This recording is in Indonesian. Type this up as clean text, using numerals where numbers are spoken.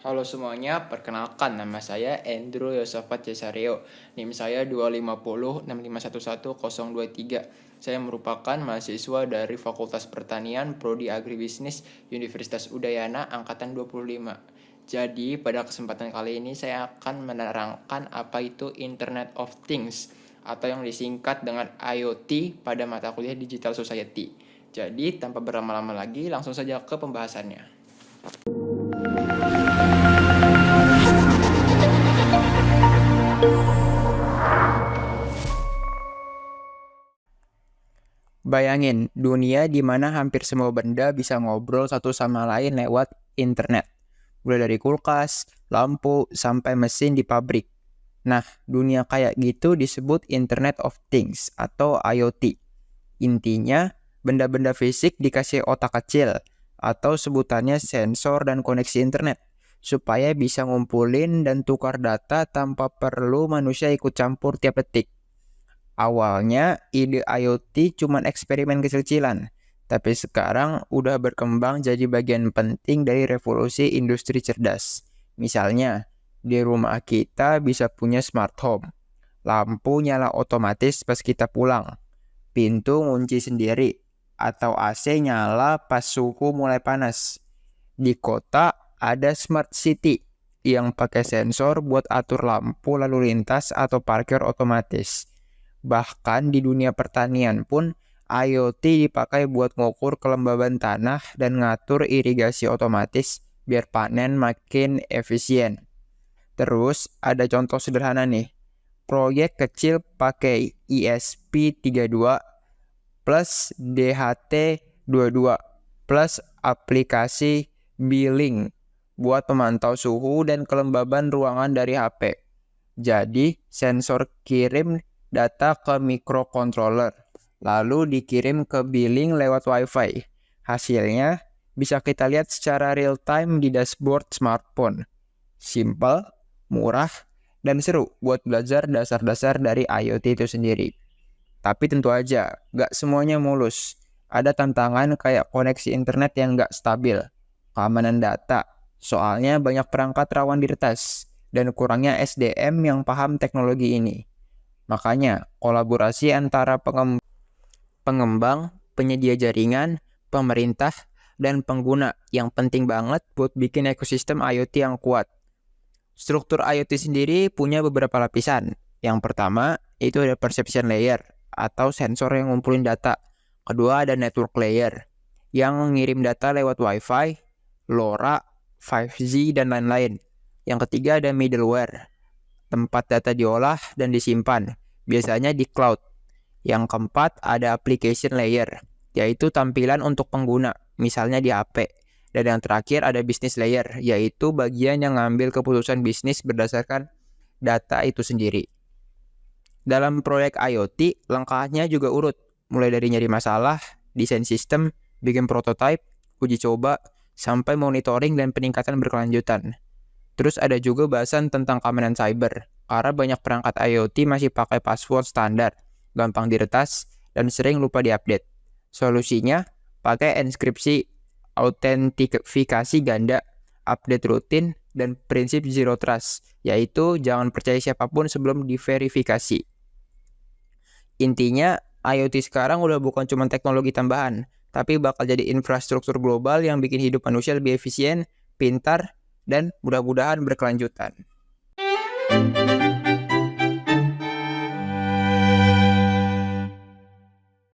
Halo semuanya, perkenalkan nama saya Andrew Yosafat Cesario. NIM saya 25065111023. Saya merupakan mahasiswa dari Fakultas Pertanian Prodi Agribisnis Universitas Udayana angkatan 25. Jadi, pada kesempatan kali ini saya akan menerangkan apa itu Internet of Things atau yang disingkat dengan IoT pada mata kuliah Digital Society. Jadi, tanpa berlama-lama lagi, langsung saja ke pembahasannya. Bayangin, dunia di mana hampir semua benda bisa ngobrol satu sama lain lewat internet. Mulai dari kulkas, lampu, sampai mesin di pabrik. Nah, dunia kayak gitu disebut Internet of Things atau IoT. Intinya, benda-benda fisik dikasih otak kecil atau sebutannya sensor dan koneksi internet supaya bisa ngumpulin dan tukar data tanpa perlu manusia ikut campur tiap detik. Awalnya, ide IoT cuma eksperimen kecil-kecilan, tapi sekarang udah berkembang jadi bagian penting dari revolusi industri cerdas. Misalnya, di rumah kita bisa punya smart home, lampu nyala otomatis pas kita pulang, pintu ngunci sendiri, atau AC nyala pas suhu mulai panas. Di kota ada smart city yang pakai sensor buat atur lampu lalu lintas atau parkir otomatis. Bahkan di dunia pertanian pun, IoT dipakai buat ngukur kelembaban tanah dan ngatur irigasi otomatis biar panen makin efisien. Terus ada contoh sederhana nih, proyek kecil pakai ESP32 plus DHT22 plus aplikasi billing buat memantau suhu dan kelembaban ruangan dari HP. Jadi, sensor kirim data ke microcontroller, lalu dikirim ke billing lewat Wi-Fi. Hasilnya bisa kita lihat secara real time di dashboard smartphone. Simple, murah, dan seru buat belajar dasar-dasar dari IoT itu sendiri. Tapi tentu aja, nggak semuanya mulus. Ada tantangan kayak koneksi internet yang nggak stabil, keamanan data, soalnya banyak perangkat rawan diretas, dan kurangnya SDM yang paham teknologi ini. Makanya, kolaborasi antara pengembang, penyedia jaringan, pemerintah, dan pengguna yang penting banget buat bikin ekosistem IoT yang kuat. Struktur IoT sendiri punya beberapa lapisan. Yang pertama, itu ada perception layer atau sensor yang ngumpulin data. Kedua, ada network layer yang ngirim data lewat Wi-Fi, LoRa, 5G, dan lain-lain. Yang ketiga, ada middleware, tempat data diolah dan disimpan, biasanya di cloud. Yang keempat, ada application layer, yaitu tampilan untuk pengguna, misalnya di HP. Dan yang terakhir ada business layer, yaitu bagian yang ngambil keputusan bisnis berdasarkan data itu sendiri. Dalam proyek IoT, langkahnya juga urut, mulai dari nyari masalah, desain sistem, bikin prototype, uji coba, sampai monitoring dan peningkatan berkelanjutan. Terus ada juga bahasan tentang keamanan cyber, karena banyak perangkat IoT masih pakai password standar, gampang diretas, dan sering lupa diupdate. Solusinya, pakai enkripsi, autentifikasi ganda, update rutin, dan prinsip zero trust, yaitu jangan percaya siapapun sebelum diverifikasi. Intinya, IoT sekarang udah bukan cuma teknologi tambahan, tapi bakal jadi infrastruktur global yang bikin hidup manusia lebih efisien, pintar, dan mudah-mudahan berkelanjutan.